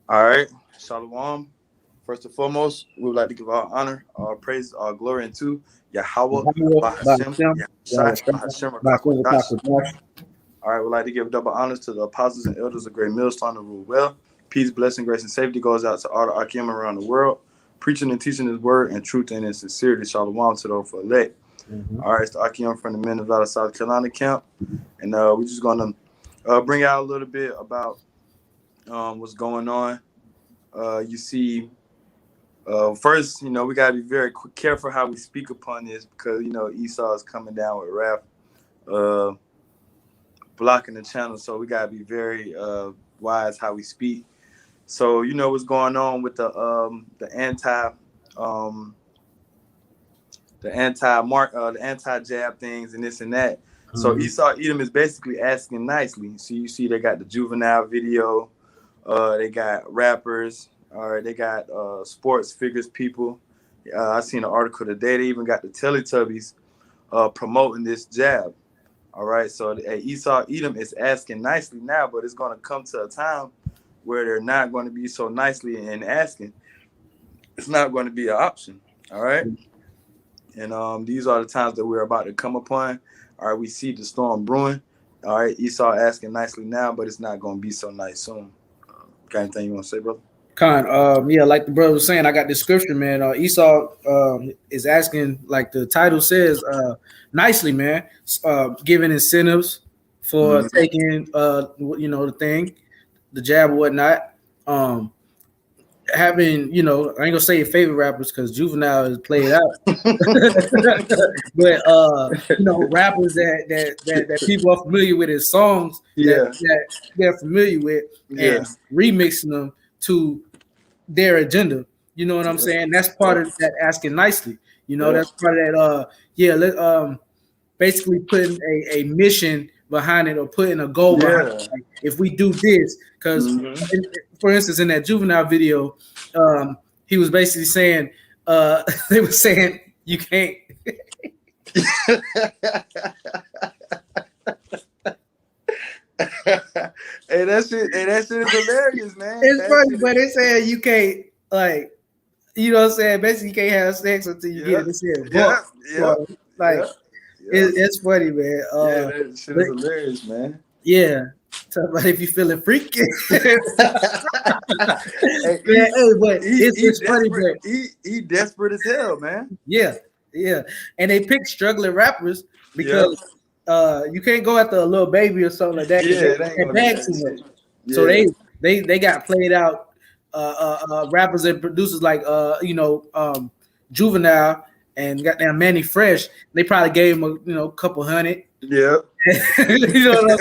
All right, Shalom. First and foremost, we would like to give all honor, all praise, all glory unto Yahweh, Yahweh, Bahashem, Bahashem, Yahushai, Yahweh, Bahashem, Bahashem, Rakakwadash. Bahashem. All right, we'd like to give double honors to the apostles and elders of Great Millstone to rule well. Peace, blessing, grace, and safety goes out to all the Akim around the world, preaching and teaching His word and truth and in sincerity. Shalom to those for elect. All right, it's the Akim from the Men of Valor, South Carolina camp, and we're just gonna bring out a little bit about what's going on. You see, first, we gotta be very careful how we speak upon this because Esau is coming down with wrath, blocking the channel. So we gotta be very wise how we speak. So what's going on with the anti jab things and this and that. So Esau Edom is basically asking nicely. So you see they got the juvenile video, they got rappers, all right, they got sports figures people. I seen an article today. They even got the Teletubbies promoting this jab. All right, so Esau Edom is asking nicely now, but it's going to come to a time where they're not going to be so nicely and asking. It's not going to be an option. All right. And these are the times that we're about to come upon. All right, we see the storm brewing. All right, Esau asking nicely now, but it's not going to be so nice soon. Got anything you want to say, brother? Yeah, like the brother was saying, I got the scripture, man. Esau is asking, like the title says, nicely, man, giving incentives for taking, the thing, the jab or whatnot. Having, I ain't gonna say your favorite rappers because Juvenile is played out, but rappers that people are familiar with his songs, that they're familiar with, and remixing them to their agenda. You know what I'm saying? That's part of that asking nicely. That's part of that. Basically putting a mission behind it or putting a goal behind it. Like, if we do this, because for instance, in that Juvenile video, he was basically saying, they were saying you can't. Hey, that shit is hilarious, man. It's funny, but they saying you can't, like, you know what I'm saying? Basically, you can't have sex until you get it. It's funny, man. That shit is hilarious, man. Yeah. Talk about if you feeling freaky. But it's funny, but he desperate as hell, man. Yeah. And they pick struggling rappers because you can't go after a little baby or something like that. They bag too much. So they got played out rappers and producers like Juvenile and goddamn Manny Fresh. They probably gave him a couple hundred. Yeah. You know what I'm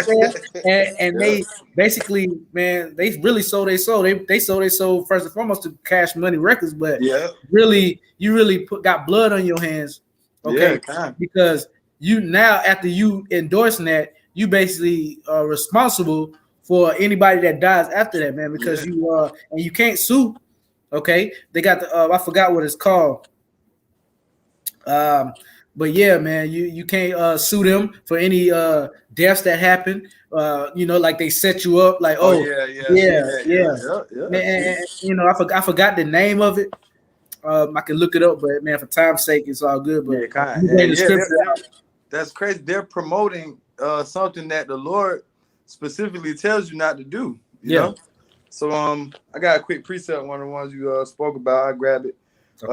saying? And they basically, man, they really sold their soul. They sold their soul first and foremost to Cash Money Records, but really, you really got blood on your hands, okay? Because you now, after you endorsing that, you basically are responsible for anybody that dies after that, man. Because you and you can't sue, okay? They got the I forgot what it's called. But yeah, man, you can't sue them for any deaths that happen. Like they set you up, like man, I forgot the name of it. I can look it up, but man, for time's sake, it's all good. But that's crazy. They're promoting something that the Lord specifically tells you not to do. You know. So I got a quick precept, one of the ones you spoke about. I grabbed it.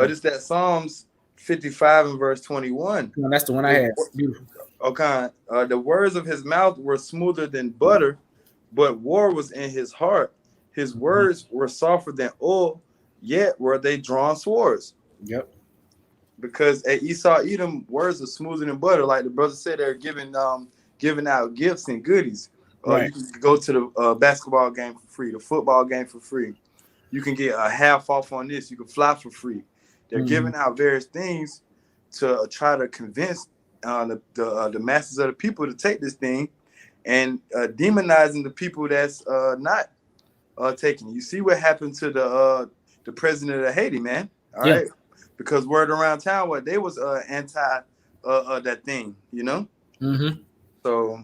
Just that Psalms 55 and verse 21. That's the one I had. Beautiful. Okay. The words of his mouth were smoother than butter, but war was in his heart. His words were softer than oil, yet were they drawn swords. Yep. Because at Esau Edom, words are smoother than butter. Like the brother said, they're giving out gifts and goodies. You can go to the basketball game for free, the football game for free. You can get a half off on this. You can fly for free. They're giving out various things to try to convince the masses of the people to take this thing, and demonizing the people that's not taking it. You see what happened to the president of Haiti, man. All right, because word around town what they was anti that thing, So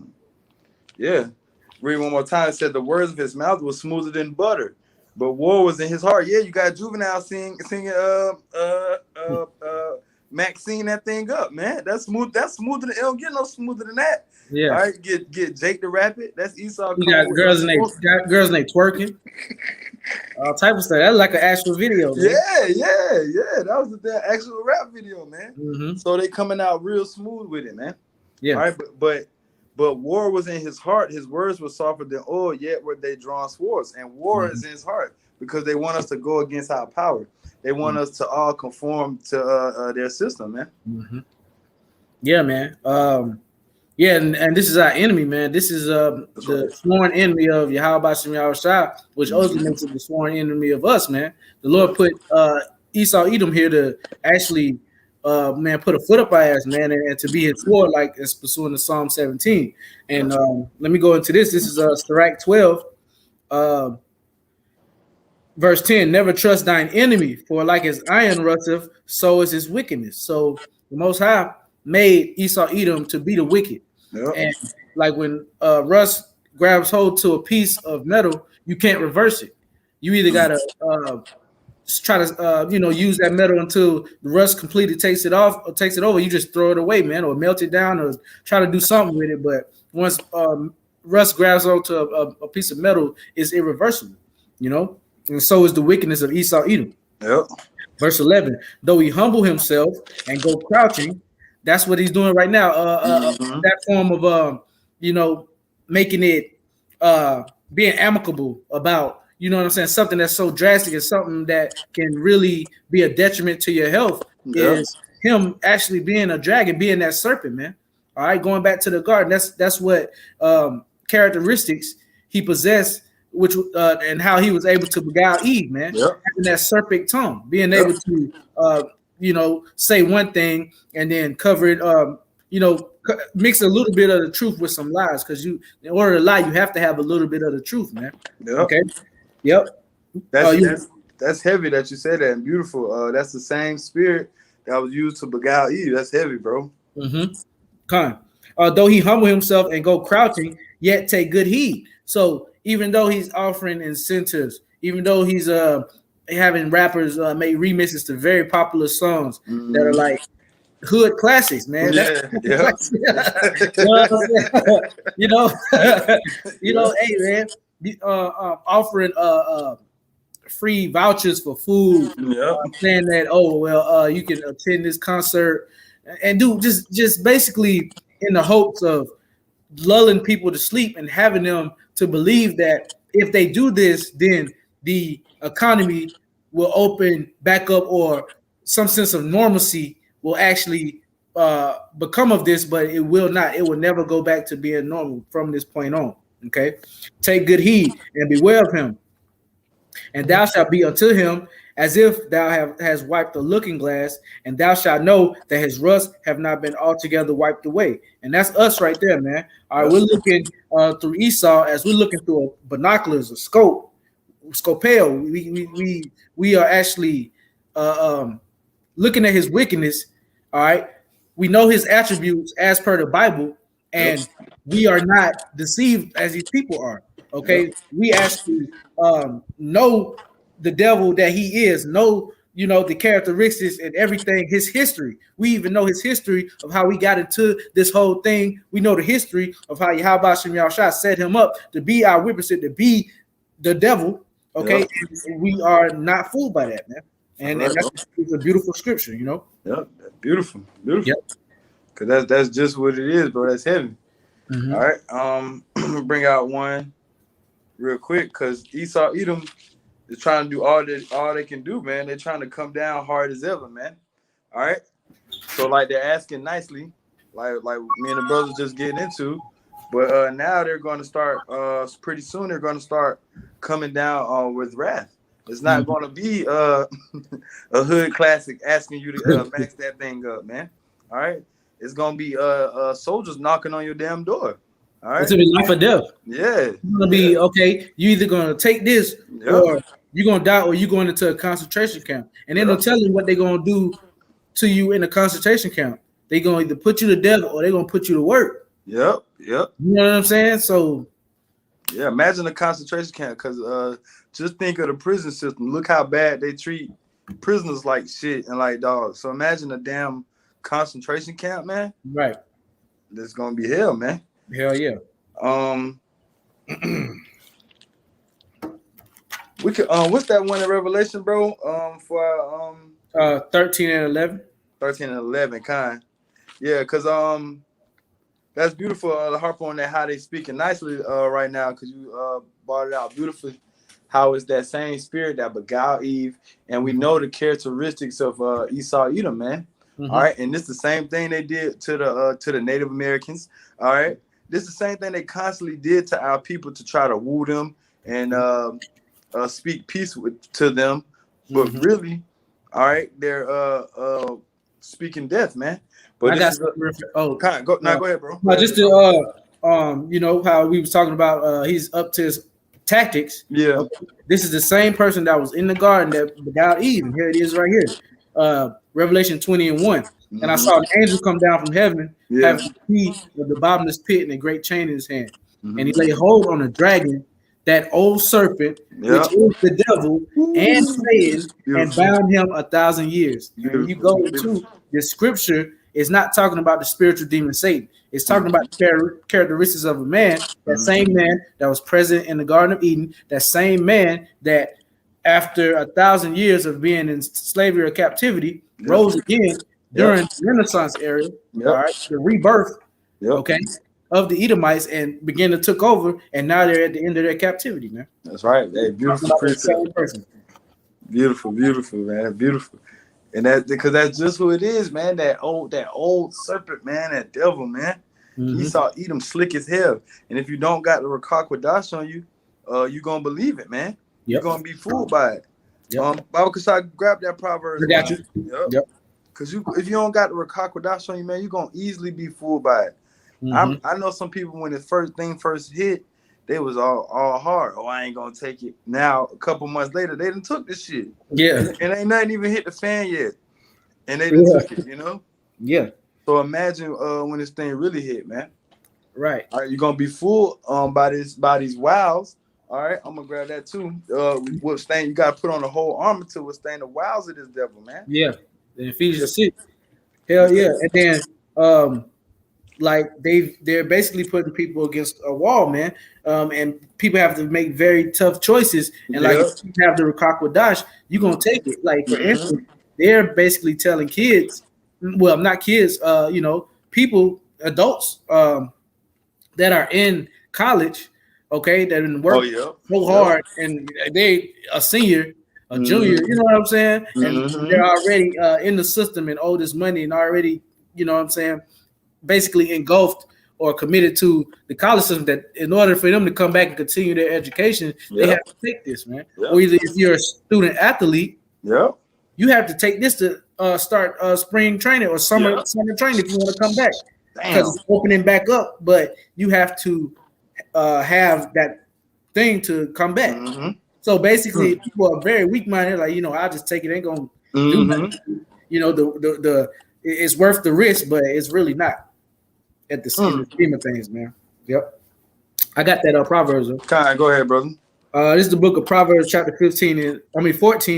read one more time. It said the words of his mouth was smoother than butter, But war was in his heart. Yeah, you got Juvenile singing Maxine that thing up, man. That's smooth. That's smoother than it don't get no smoother than that. Yeah. All right, get Jake the Rapid. That's Esau. You got girls named twerking. All type of stuff. That's like an actual video, man. Yeah. That was the actual rap video, man. Mm-hmm. So they coming out real smooth with it, man. Yeah. All right, but war was in his heart. His words were softer than oil, yet were they drawn swords. And war is in his heart because they want us to go against our power. They want us to all conform to their system, man. Mm-hmm. Yeah, man. Yeah, and this is our enemy, man. This is the sworn enemy of Yahweh Shem Yahushua, which ultimately makes it the sworn enemy of us, man. The Lord put Esau Edom here to actually put a foot up our ass, man, and to be his sword, like it's pursuing the Psalm 17. And let me go into this. This is Sirach 12, verse 10. Never trust thine enemy, for like as iron rusteth, so is his wickedness. So the Most High made Esau Edom to be the wicked. Yep. And like when rust grabs hold to a piece of metal, you can't reverse it. You either gotta try to use that metal until the rust completely takes it off or takes it over. You just throw it away, man, or melt it down or try to do something with it. But once rust grabs onto a piece of metal, it's irreversible, and so is the wickedness of Esau Edom. Yep. Verse 11, though he humble himself and go crouching, that's what he's doing right now. That form of making it being amicable about, what I'm saying, something that's so drastic and something that can really be a detriment to your health is him actually being a dragon, being that serpent, man. All right, going back to the garden, that's what characteristics he possessed, which and how he was able to beguile Eve, man. Having that serpent tongue, being able to say one thing and then cover it, mix a little bit of the truth with some lies, because in order to lie, you have to have a little bit of the truth, man. Okay. Yep. That's heavy that you said that, and beautiful. That's the same spirit that was used to beguile Eve. That's heavy, bro. Though he humble himself and go crouching, yet take good heed. So even though he's offering incentives, even though he's having rappers make remixes to very popular songs that are like hood classics, man. Hey, man, offering free vouchers for food, saying that you can attend this concert and do just basically in the hopes of lulling people to sleep and having them to believe that if they do this, then the economy will open back up or some sense of normalcy will actually become of this, but it will not. It will never go back to being normal from this point on. Okay, take good heed and beware of him, and thou shalt be unto him as if thou hast wiped a looking glass, and thou shalt know that his rust have not been altogether wiped away. And that's us right there, man. All right, we're looking through Esau as we're looking through binoculars, a scope, scopeo. We are actually looking at his wickedness. All right, we know his attributes as per the Bible, and we are not deceived as these people are. Okay, we actually know the devil that he is, know the characteristics and everything, his history. We even know his history of how we got into this whole thing. We know the history of how Yahweh Shem Yahushua set him up to be our witness, to be the devil. Okay, and we are not fooled by that, man. And that's a beautiful scripture, Yeah, beautiful. Yep. Cause that's just what it is, bro. That's heavy. Mm-hmm. All right, bring out one real quick, cause Esau Edom is trying to do all they can do, man. They're trying to come down hard as ever, man. All right. So like they're asking nicely, like me and the brothers just getting into, but now they're going to start. Pretty soon they're going to start coming down with wrath. It's not going to be a hood classic asking you to max that thing up, man. All right. It's going to be soldiers knocking on your damn door. All right. It's going to be life or death. Yeah. It's going to be, okay, you either going to take this or you're going to die or you're going into a concentration camp. And then they'll tell you what they're going to do to you in a concentration camp. They're going to either put you to death or they're going to put you to work. Yep. You know what I'm saying? So Yeah, imagine a concentration camp, because just think of the prison system. Look how bad they treat prisoners like shit and like dogs. So imagine a damn concentration camp, man. Right. That's gonna be hell, man. Hell yeah. We could what's that one in Revelation, bro? For 13 and 11. 13 and 11, kind. Yeah, because that's beautiful. To harp on that, how they speaking nicely right now, because you brought it out beautifully. How is that same spirit that beguiled Eve, and we know the characteristics of Esau, Edom, man. Mm-hmm. All right, and this is the same thing they did to the Native Americans. All right, this is the same thing they constantly did to our people to try to woo them and speak peace to them, but really, all right, they're speaking death, man. But I got go ahead, bro. No, just to you know how we was talking about he's up to his tactics. Yeah. Okay. This is the same person that was in the garden that beguiled Eve. And here it is right here. Revelation 20 and 1. Mm-hmm. And I saw an angel come down from heaven, having the key of the bottomless pit and a great chain in his hand. Mm-hmm. And he laid hold on a dragon, that old serpent, which is the devil and Satan, and bound him 1,000 years. And when you go into the scripture, it's not talking about the spiritual demon Satan. It's talking about the characteristics of a man, that same man that was present in the Garden of Eden, that same man that after 1,000 years of being in slavery or captivity, rose again during the Renaissance era, all right, the rebirth, okay, of the Edomites, and began to took over, and now they're at the end of their captivity, man. That's right. Hey, beautiful person. Beautiful, man. Beautiful. And that because that's just who it is, man. That old serpent, man, that devil, man. Mm-hmm. Esau Edom slick as hell. And if you don't got the Ruach HaKodesh on you, you're gonna believe it, man. You're gonna be fooled by it. Bible, cause I grab that proverb. I got you. Yep. Cause if you don't got the Ruach HaKodesh on you, man, you're gonna easily be fooled by it. Mm-hmm. I know some people when the first hit, they was all hard. Oh, I ain't gonna take it. Now a couple months later, they done took this shit. Yeah, and ain't nothing even hit the fan yet, and they done took it. You know. Yeah. So imagine when this thing really hit, man. Right. All right, you're gonna be fooled by these wiles. All right, I'm gonna grab that too. You gotta put on the whole armor to withstand the wiles of this devil, man. Yeah. In Ephesians 6. Hell yeah. And then like they're basically putting people against a wall, man. And people have to make very tough choices. And like if you have the Ruach HaKodesh, you're gonna take it. Like for instance, they're basically telling kids, well, not kids, people, adults that are in college, okay, that didn't work so hard, and they a senior, a junior, you know what I'm saying? And they're already in the system and owe this money and already, you know what I'm saying, basically engulfed or committed to the college system, that in order for them to come back and continue their education, they have to take this, man. Or either if you're a student athlete, you have to take this to start spring training or summer training if you want to come back. Because it's opening back up, but you have to have that thing to come back. So basically, people are very weak-minded. Like, I'll just take it. Ain't gonna do nothing. The it's worth the risk, but it's really not at the scheme of things, man. Yep. I got that Proverbs. Go ahead, brother. This is the book of Proverbs, chapter 14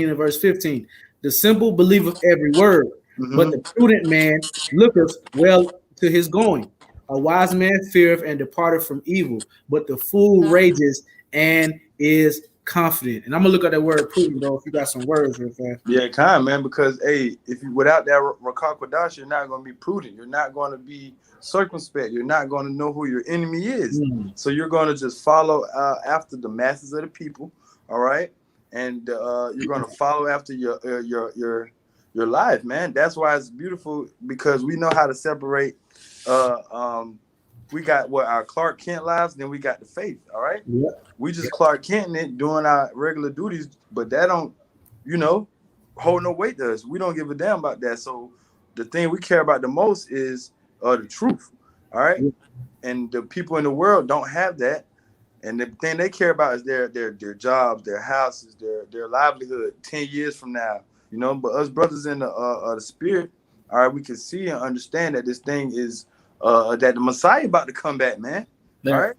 and verse 15. The simple believeth every word, but the prudent man looketh well to his going. A wise man feareth and departeth from evil, but the fool rages and is confident. And I'm gonna look at that word prudent, though, if you got some words real fast. Yeah, man, because if you without that Ruach HaKodesh, you're not gonna be prudent. You're not gonna be circumspect. You're not gonna know who your enemy is. So you're gonna just follow after the masses of the people. All right, and you're gonna follow after your life, man. That's why it's beautiful, because we know how to separate. We got our Clark Kent lives, then we got the faith. All right, we just Clark Kent it doing our regular duties, but that don't, hold no weight to us. We don't give a damn about that. So the thing we care about the most is the truth. All right, and the people in the world don't have that, and the thing they care about is their jobs, their houses, their livelihood 10 years from now. But us brothers in the spirit, all right, we can see and understand that this thing is that the Messiah about to come back, man. All right.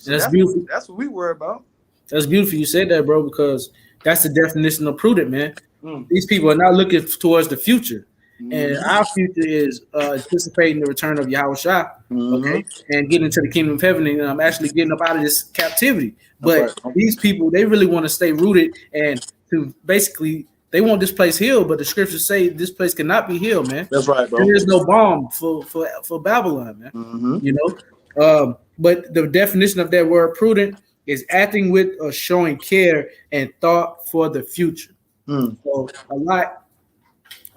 So that's beautiful. That's what we worry about. That's beautiful. You said that, bro, because that's the definition of prudent, man. Mm. These people are not looking towards the future, and Mm-hmm. our future is anticipating the return of Yahweh Shah, Mm-hmm. okay, and getting into the kingdom of heaven, and actually getting up out of this captivity. That's But right. these people, they really want to stay rooted and to basically they want this place healed, but the scriptures say this place cannot be healed, man. That's right, bro. There is no balm for Babylon, man. Mm-hmm. You know, but the definition of that word prudent is acting with or showing care and thought for the future. Mm. So a lot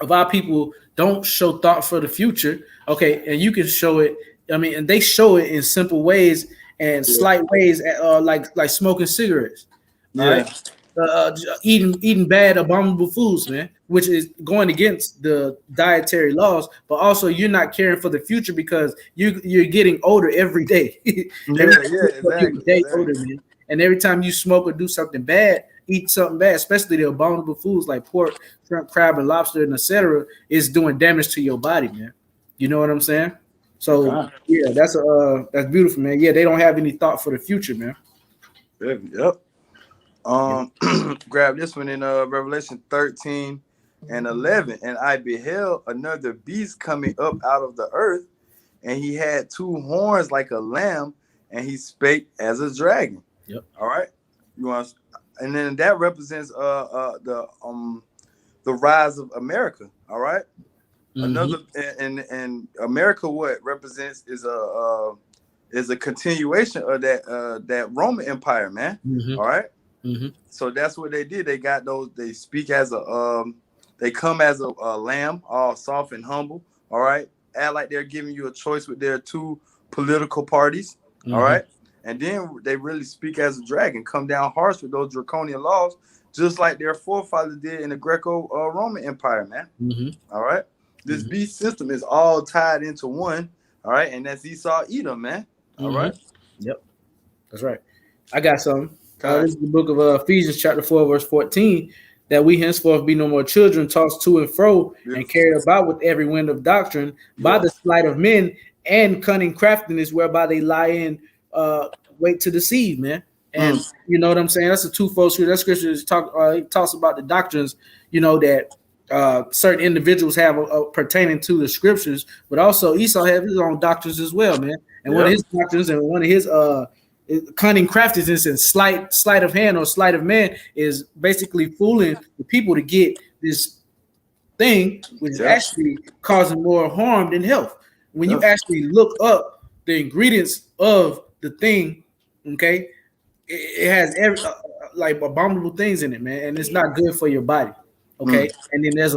of our people don't show thought for the future. Okay, and you can show it. I mean, and they show it in simple ways and slight ways, like smoking cigarettes. All right, eating bad, abominable foods, man, which is going against the dietary laws. But also, you're not caring for the future because you're getting older every day. Exactly. Older, man. And every time you smoke or do something bad, eat something bad, especially the abominable foods like pork, shrimp, crab, and lobster, and etc., is doing damage to your body, man. You know what I'm saying? So yeah, that's beautiful, man. Yeah, they don't have any thought for the future, man. Yep. Grab this one in Revelation 13 and 11. And I beheld another beast coming up out of the earth, and he had two horns like a lamb, and he spake as a dragon. Yep. All right. You want, and then that represents the rise of America. All right. Mm-hmm. Another and America, what represents is a continuation of that Roman Empire, man. Mm-hmm. All right. Mm-hmm. So that's what they did. They got those. They speak as they come as a lamb, all soft and humble. All right, act like they're giving you a choice with their two political parties. Mm-hmm. All right, and then they really speak as a dragon, come down harsh with those draconian laws, just like their forefathers did in the Greco-Roman Empire, man. Mm-hmm. All right, this beast system is all tied into one. All right, and that's Esau, Edom, man. All right. Yep, that's right. I got something. This is the book of Ephesians chapter 4, verse 14, that we henceforth be no more children, tossed to and fro, and carried about with every wind of doctrine by the sleight of men and cunning craftiness, whereby they lie in wait to deceive, man. And you know what I'm saying? That's a twofold scripture. That scripture is talks about the doctrines, you know, that certain individuals have pertaining to the scriptures, but also Esau has his own doctrines as well, man. And one of his doctrines and one of his cunning craftiness and sleight of hand or sleight of man is basically fooling the people to get this thing, which is actually causing more harm than health. When you actually look up the ingredients of the thing, okay, it has like abominable things in it, man, and it's not good for your body. Okay, and then there's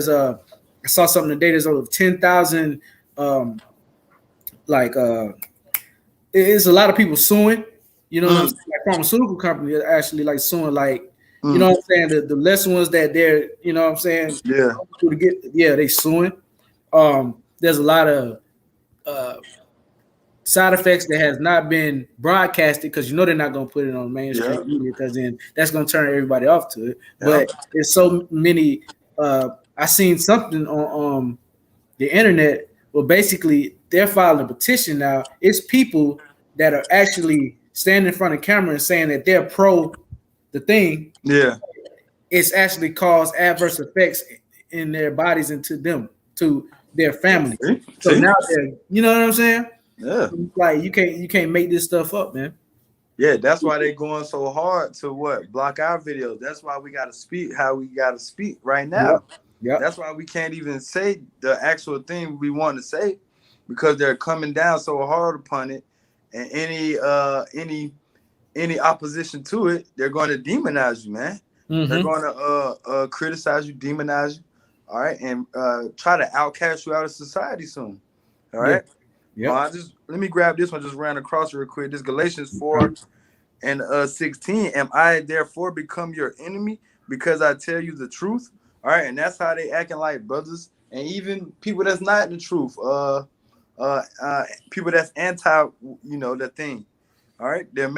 I saw something today. There's over 10,000 it's a lot of people suing, you know, like pharmaceutical companies are actually like suing, like, you know what I'm saying? The less ones that they're, you know what I'm saying? They suing. There's a lot of side effects that has not been broadcasted because you know they're not gonna put it on mainstream media because then that's gonna turn everybody off to it. But there's so many. I seen something on the internet where basically they're filing a petition now. It's people that are actually standing in front of camera and saying that they're pro the thing. Yeah, it's actually caused adverse effects in their bodies and to them, to their family. So now they're, you know what I'm saying? Yeah, like you can't make this stuff up, man. Yeah, that's why they're going so hard to block our videos. That's why we gotta speak how we gotta speak right now. Yeah, that's why we can't even say the actual thing we want to say because they're coming down so hard upon it, and any opposition to it, they're going to demonize you, man. They're going to criticize you, demonize you, all right, and try to outcast you out of society soon. All right. Yeah. Let me grab this one. Just ran across real quick. This Galatians 4 and 16. Am I therefore become your enemy because I tell you the truth? All right, and that's how they acting like brothers, and even people that's not the truth. People that's anti, you know, that thing. All right, they're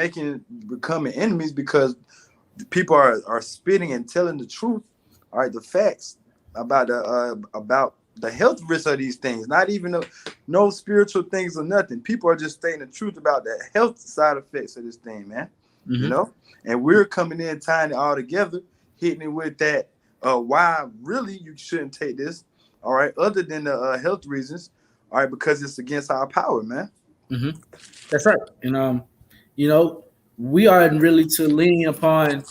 becoming enemies because people are spitting and telling the truth. All right, the facts about the health risks of these things, not even no spiritual things or nothing. People are just stating the truth about the health side effects of this thing, man. Mm-hmm. You know, and we're coming in tying it all together, hitting it with that why really you shouldn't take this, all right, other than the health reasons, all right, because it's against our power, man. Mm-hmm. That's right. And you know, we aren't really to lean upon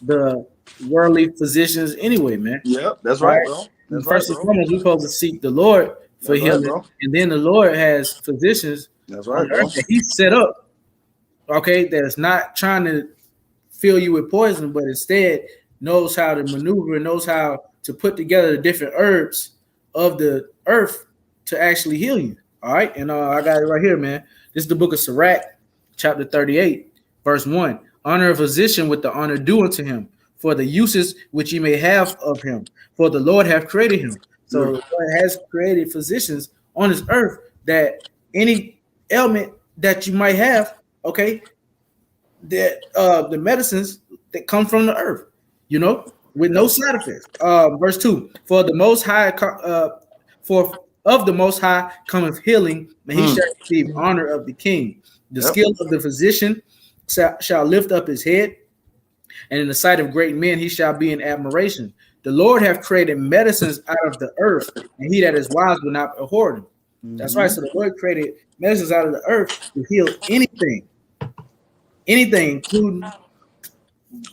the worldly physicians anyway, man. Yep, that's right, bro. That's First and foremost, we're supposed to seek the Lord for healing, and then the Lord has physicians that's right, bro. that He set up, okay, that's not trying to fill you with poison, but instead knows how to maneuver, knows how to put together the different herbs of the earth to actually heal you. All right, and I got it right here, man. This is the book of Sirach, chapter 38, verse 1. Honor a physician with the honor due unto him, for the uses which he may have of him, for the Lord hath created him. So the Lord has created physicians on this earth that any ailment that you might have, okay, that the medicines that come from the earth, you know, with no side effects. Verse 2, for the most high of the Most High cometh healing, and he shall receive honor of the king. The skill of the physician shall lift up his head, and in the sight of great men he shall be in admiration. The Lord hath created medicines out of the earth, and he that is wise will not abhor them. That's right. So the Lord created medicines out of the earth to heal anything, including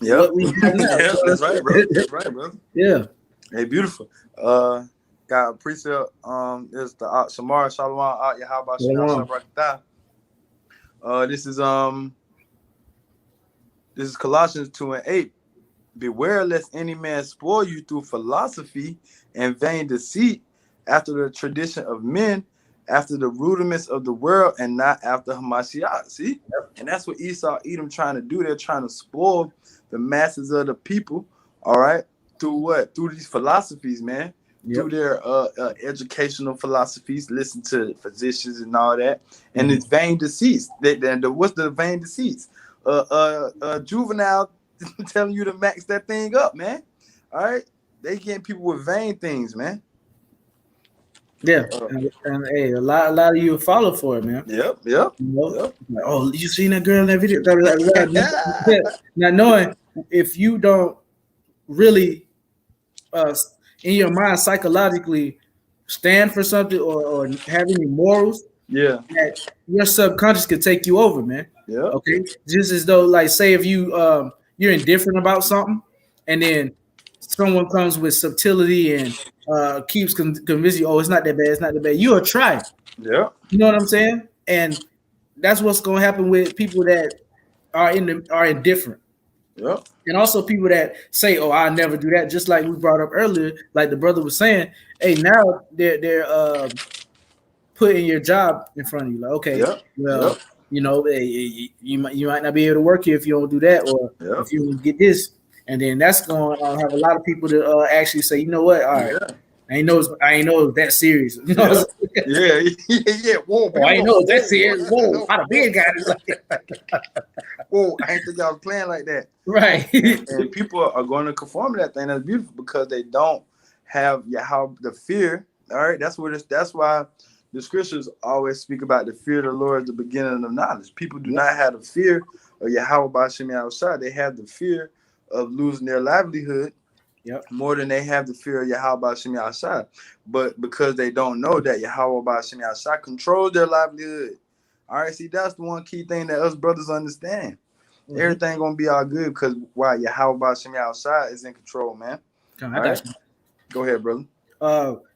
what we have now. That's right, bro. That's right, bro. Yeah. Hey, beautiful. Got a precept. Is the Shamar Shalom Yahweh Shalom Barakatah. This is Colossians 2:8. Beware lest any man spoil you through philosophy and vain deceit, after the tradition of men, after the rudiments of the world, and not after Hamashiach. See? And that's what Esau, Edom trying to do. They're trying to spoil the masses of the people, all right? Through what? Through these philosophies, man. Through their educational philosophies, listen to physicians and all that. And it's vain deceits. What's the vain deceits? Juvenile telling you to max that thing up, man. All right? They getting people with vain things, man. Yeah, and hey, a lot of you follow for it, man. Yep. You know? Like, oh, you seen that girl in that video? Not knowing if you don't really, in your mind, psychologically stand for something or have any morals, that your subconscious could take you over, man. Yeah. Okay. Just as though, like, say if you you're indifferent about something, and then someone comes with subtlety and keeps convincing you, oh, it's not that bad, it's not that bad. You'll try. Yeah. You know what I'm saying? And that's what's going to happen with people that are indifferent. Yeah. And also people that say, oh, I'll never do that. Just like we brought up earlier, like the brother was saying, hey, now they're putting your job in front of you. Like, okay, well, you know, you might not be able to work here if you don't do that, or if you don't get this. And then that's going to have a lot of people to actually say, you know what? All right, I ain't know it was that serious. You know Whoa, I ain't know it was that serious. Whoa, how the big guy is like that. Whoa, I ain't think y'all was playing like that. Right. And people are going to conform to that thing. That's beautiful because they don't have the fear. All right, that's why the scriptures always speak about the fear of the Lord as the beginning of knowledge. People do not have the fear of Yahweh B'Shem Yahushua. They have the fear of losing their livelihood more than they have the fear of Yahweh B'Shem Yahushua. But because they don't know that Yahweh B'Shem Yahushua controls their livelihood. All right, see, that's the one key thing that us brothers understand. Everything gonna be all good because Yahweh B'Shem Yahushua is in control, man. Go ahead, brother.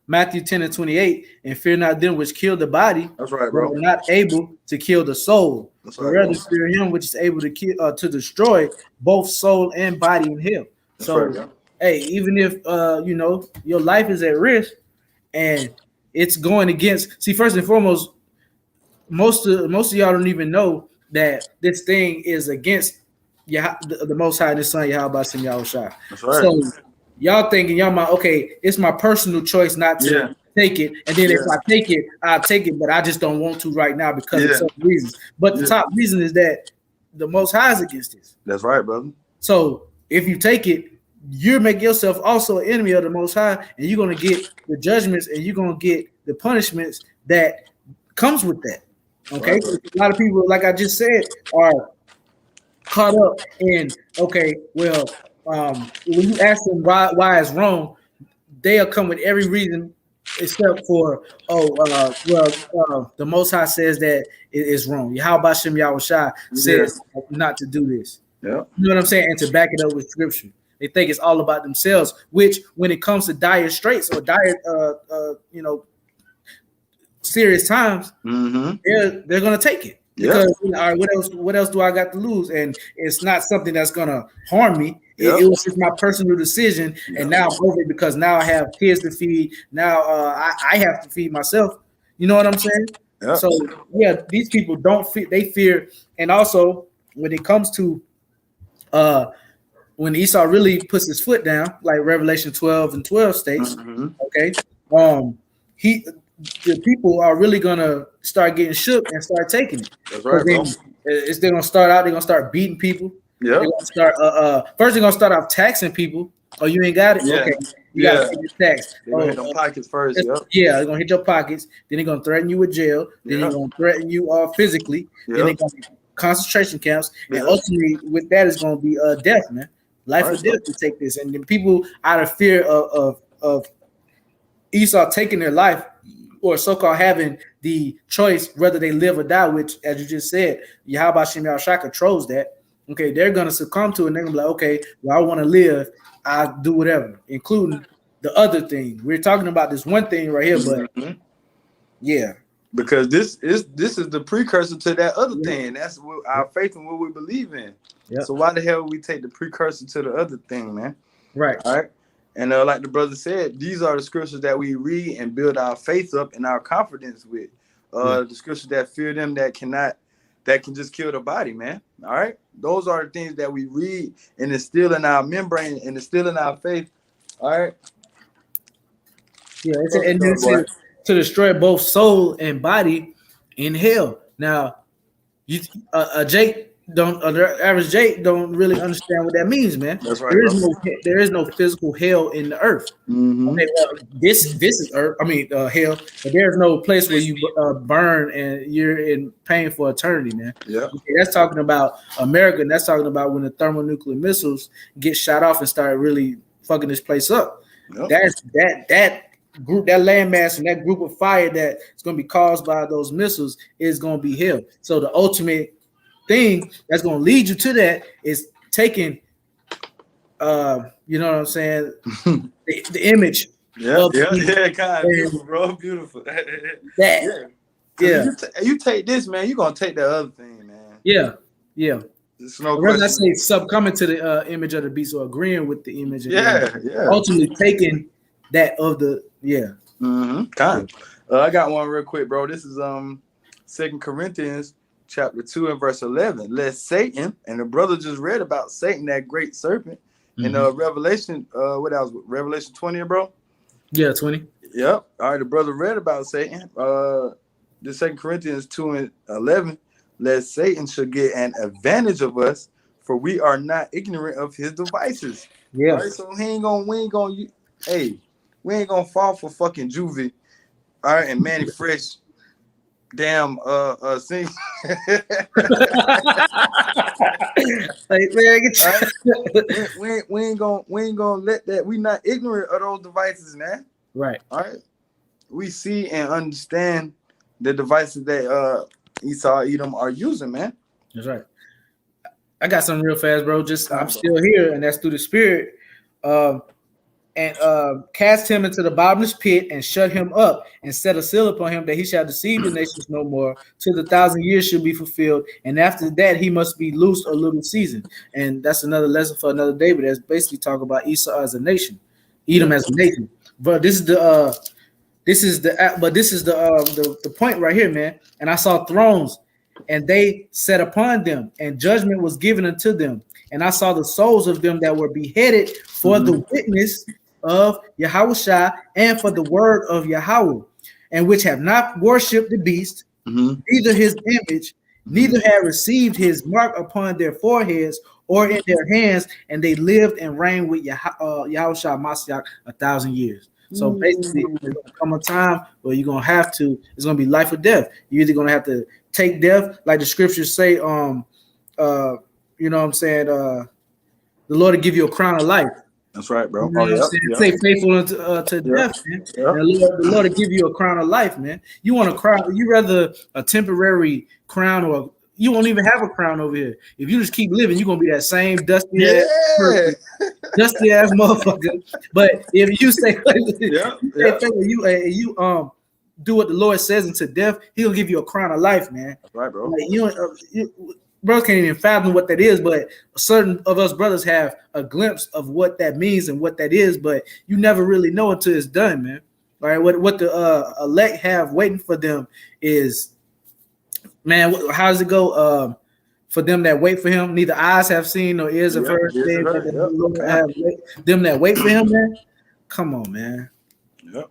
Matthew 10:28, and fear not them which kill the body. That's right, bro. But are not able to kill the soul. That's but right, rather fear him which is able to kill, to destroy both soul and body in hell. That's so, right, hey, even if you know your life is at risk and it's going against. See, first and foremost, most of y'all don't even know that this thing is against the Most High and His Son Yahweh B'Shem Yahushua. That's right. So y'all thinking y'all might it's my personal choice not to take it, and then if I take it, I'll take it, but I just don't want to right now because of some reasons. But the top reason is that the Most High is against this. That's right, brother. So if you take it, you make yourself also an enemy of the Most High, and you're going to get the judgments and you're going to get the punishments that comes with that. Okay, Right. a lot of people, like I just said, are caught up in when you ask them why it's wrong, they'll come with every reason except for the Most High says that it is wrong. How about Shem Yahushua says not to do this? Yeah. You know what I'm saying? And to back it up with scripture. They think it's all about themselves, which when it comes to dire straits or dire serious times, they're gonna take it. Because all right, what else do I got to lose? And it's not something that's gonna harm me. It was just my personal decision, and now I'm over it because now I have kids to feed. Now I have to feed myself. You know what I'm saying? Yep. So yeah, these people don't fear. They fear, and also when it comes to when Esau really puts his foot down, like Revelation 12:12 states, the people are really gonna start getting shook and start taking it. That's right, bro. They're gonna start out. They're gonna start beating people. Yeah. Start first they're gonna start off taxing people. Oh, you ain't got it. Yeah. Okay, you gotta pay your tax. They're gonna hit them pockets first. Yeah, they're gonna hit your pockets. Then they're gonna threaten you with jail. Then they're gonna threaten you physically. Then they're gonna be concentration camps, and ultimately with that is gonna be death, man. Life or death to take this. And then people out of fear of Esau taking their life, or so-called having the choice whether they live or die, which, as you just said, Yahweh Shem Yahushua controls that. Okay, they're gonna succumb to it, and they're gonna be like, okay, well, I want to live, I'll do whatever, including the other thing. We're talking about this one thing right here, but yeah. Because this is the precursor to that other thing. That's what our faith and what we believe in. Yep. So why the hell would we take the precursor to the other thing, man? Right. All right. And like the brother said, these are the scriptures that we read and build our faith up and our confidence with. The scriptures that fear them that can just kill the body, man. All right. Those are the things that we read and instill in our membrane and instill in our faith. All right. Yeah. And to destroy both soul and body in hell. Now, the average Jake don't really understand what that means, man. That's right. There is no physical hell in the earth. Okay, this is earth. I mean, hell. But there's no place where you burn and you're in pain for eternity, man. Yeah. Okay, that's talking about America. And that's talking about when the thermonuclear missiles get shot off and start really fucking this place up. Yep. That's that group, that landmass and that group of fire that is going to be caused by those missiles is going to be hell. So the ultimate thing that's going to lead you to that is taking you know what I'm saying, the image. Yeah, kind of beautiful, bro. Beautiful. You take this, man, you're gonna take that other thing, man. Yeah. There's no question. I say succumbing to the image of the beast, or agreeing with the image of the beast. Yeah. Ultimately taking that of the Kind of. I got one real quick, bro. This is 2 Corinthians chapter 2 and verse 11. Let Satan, and the brother just read about Satan, that great serpent, in Revelation. What else? Revelation 20, bro. Yeah, 20. Yep. All right. The brother read about Satan. The 2 Corinthians 2 and 11. Let Satan should get an advantage of us, for we are not ignorant of his devices. Yeah. All right. So we ain't gonna fall for fucking Juvie. All right, and Manny Fresh. Damn, sing. Like, man, we ain't gonna let that. We not ignorant of those devices, man. Right. All right. We see and understand the devices that Esau, Edom are using, man. That's right. I got something real fast, bro. I'm still here, and that's through the Spirit. And cast him into the bottomless pit and shut him up and set a seal upon him that he shall deceive the nations no more till the 1,000 years should be fulfilled. And after that, he must be loosed a little season. And that's another lesson for another day, but that's basically talking about Esau as a nation, Edom as a nation. But this is the point right here, man. And I saw thrones, and they sat upon them, and judgment was given unto them. And I saw the souls of them that were beheaded for the witness of Yahushua and for the word of Yahweh, and which have not worshipped the beast, neither his image, neither have received his mark upon their foreheads or in their hands, and they lived and reigned with Yahushua Mashiach 1,000 years. So basically, there's gonna come a time where you're gonna have to. It's gonna be life or death. You're either gonna have to take death, like the scriptures say. You know what I'm saying? The Lord will give you a crown of life. That's right, bro. You know what I'm saying? Stay faithful to death, man. The Lord will give you a crown of life, man. You want a crown? You rather a temporary crown, or you won't even have a crown over here. If you just keep living, you're gonna be that same dusty ass motherfucker. But if you stay faithful, you do what the Lord says unto death, He'll give you a crown of life, man. That's right, bro. Like, bro can't even fathom what that is, but certain of us brothers have a glimpse of what that means and what that is, but you never really know until it's done, man. All right, what the elect have waiting for them is, man, how does it go? For them that wait for Him, neither eyes have seen nor ears have heard. Them that wait for Him, man. Come on, man. Yep.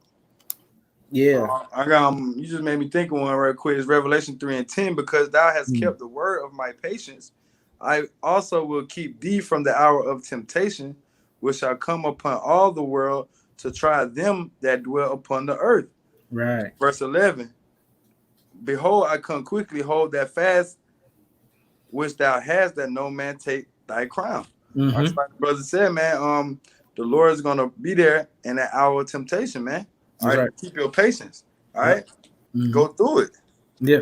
Yeah. I got you just made me think of one right quick. It's Revelation 3:10. Because thou hast kept the word of my patience, I also will keep thee from the hour of temptation, which shall come upon all the world to try them that dwell upon the earth. Right. Verse 11. Behold, I come quickly, hold that fast which thou hast, that no man take thy crown. Mm-hmm. Like the brother said, man, the Lord is gonna be there in that hour of temptation, man. All right, keep your patience. All right, go through it. Yeah.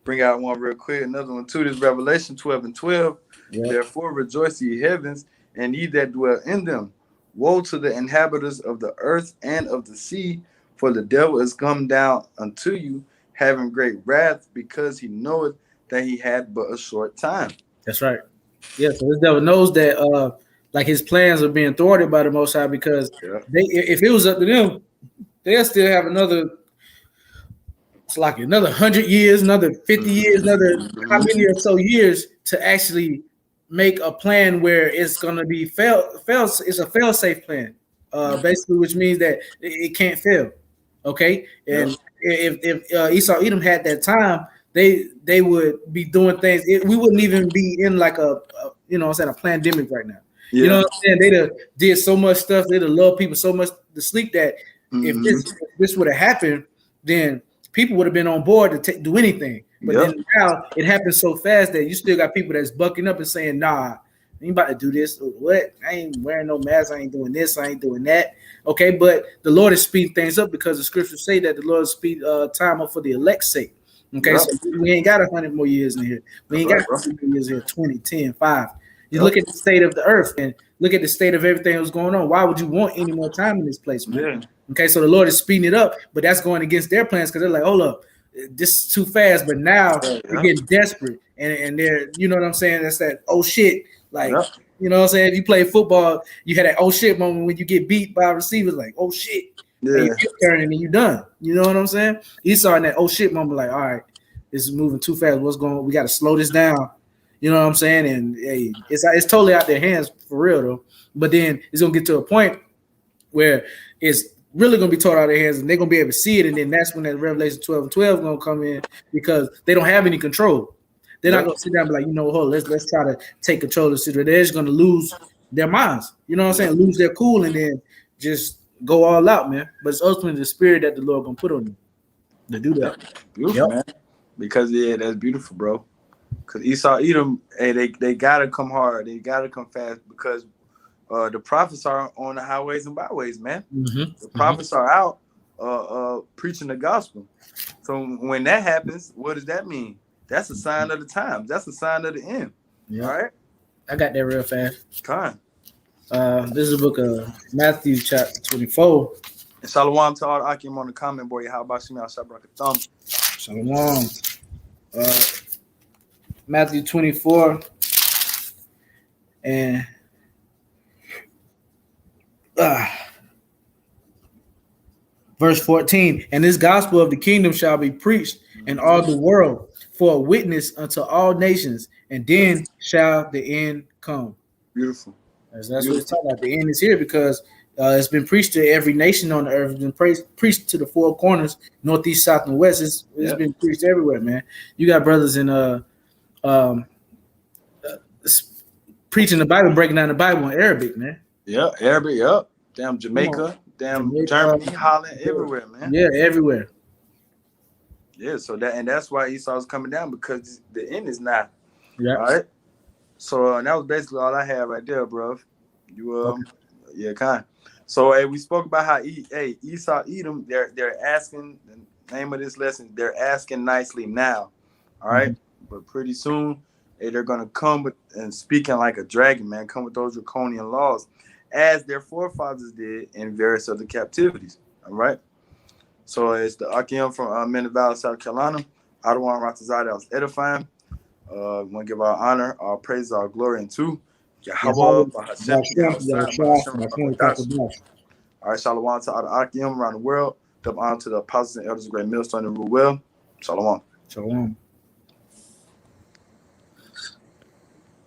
Bring out one real quick. Another one too. This Revelation 12:12. Yeah. Therefore rejoice, ye heavens, and ye that dwell in them. Woe to the inhabitants of the earth and of the sea, for the devil is come down unto you, having great wrath, because he knoweth that he had but a short time. That's right. Yeah. So this devil knows that like his plans are being thwarted by the Most High, because if it was up to them, they'll still have another 100 years, another 50 years, another how many or so years to actually make a plan where it's gonna be it's a fail-safe plan, basically, which means that it can't fail. Okay, and if Esau Edom had that time, they would be doing things. We wouldn't even be in like a pandemic right now. Yeah. You know what I'm saying? They'd have did so much stuff. They'd have loved people so much to sleep that if this would have happened, then people would have been on board to do anything. But then now it happens so fast that you still got people that's bucking up and saying, "Nah, I ain't about to do this. What? I ain't wearing no mask. I ain't doing this. I ain't doing that." Okay, but the Lord is speeding things up, because the scriptures say that the Lord speed time up for the elect's sake. Okay, so we ain't got 100 more years in here. We ain't got 100 more years here. 20, 10, 5. You look at the state of the earth and look at the state of everything that's going on. Why would you want any more time in this place, man? Yeah. Okay, so the Lord is speeding it up, but that's going against their plans, because they're like, hold up, this is too fast. But now they're getting desperate, and they're, you know what I'm saying? That's that oh shit, like you know what I'm saying? If you play football, you had that oh shit moment when you get beat by receivers, like oh shit, and you get turning and you done. You know what I'm saying? Esau in that oh shit moment, like, all right, this is moving too fast. What's going on? We got to slow this down. You know what I'm saying? And hey, it's totally out their hands for real though. But then it's gonna get to a point where it's really gonna be taught out of their hands, and they're gonna be able to see it. And then that's when that Revelation 12:12 gonna come in, because they don't have any control. They're not gonna sit down and be like, you know, let's try to take control of the situation. They're just gonna lose their minds. You know what I'm saying? Lose their cool and then just go all out, man. But it's ultimately the spirit that the Lord gonna put on them to do that. Beautiful, man. Because that's beautiful, bro. Because Esau Edom, hey, they gotta come hard. They gotta come fast, because the prophets are on the highways and byways, man. The prophets are out preaching the gospel. So when that happens, what does that mean? That's a sign of the times. That's a sign of the end. Yeah. All right. I got that real fast. Come this is the book of Matthew chapter 24. And Shalom to all the Akim on the comment board. How about you, Shabrak a thumb? Shalom. Matthew 24 and verse 14. And this gospel of the kingdom shall be preached in all the world for a witness unto all nations, and then shall the end come. Beautiful. That's what it's talking about. The end is here, because it's been preached to every nation on the earth. It's been preached to the four corners, northeast, south, and west. It's been preached everywhere, man. You got brothers in um, preaching the Bible, breaking down the Bible in Arabic, man. Yeah, Arabic. Yep. Damn Jamaica. Damn Jamaica, Germany, Holland, everywhere, man. Yeah, everywhere. Yeah, so that's why Esau's coming down, because the end is nigh. Yeah. All right. So that was basically all I had right there, bro. You Okay. yeah, kind. So hey, we spoke about how Esau, Edom, they're asking, the name of this lesson, they're asking nicely now. All right. But pretty soon, they're gonna come with and speaking like a dragon, man, come with those draconian laws, as their forefathers did in various other captivities. All right. So it's the Akim from Menor Valley, South Carolina. Adawan Ratazade, that was edifying. We want to give our honor, our praise, our glory unto Yahweh. All right, shalom to all the Akim around the world. Double honor to the apostles and elders of Great Millstone and rule well. Shalom. Shalom.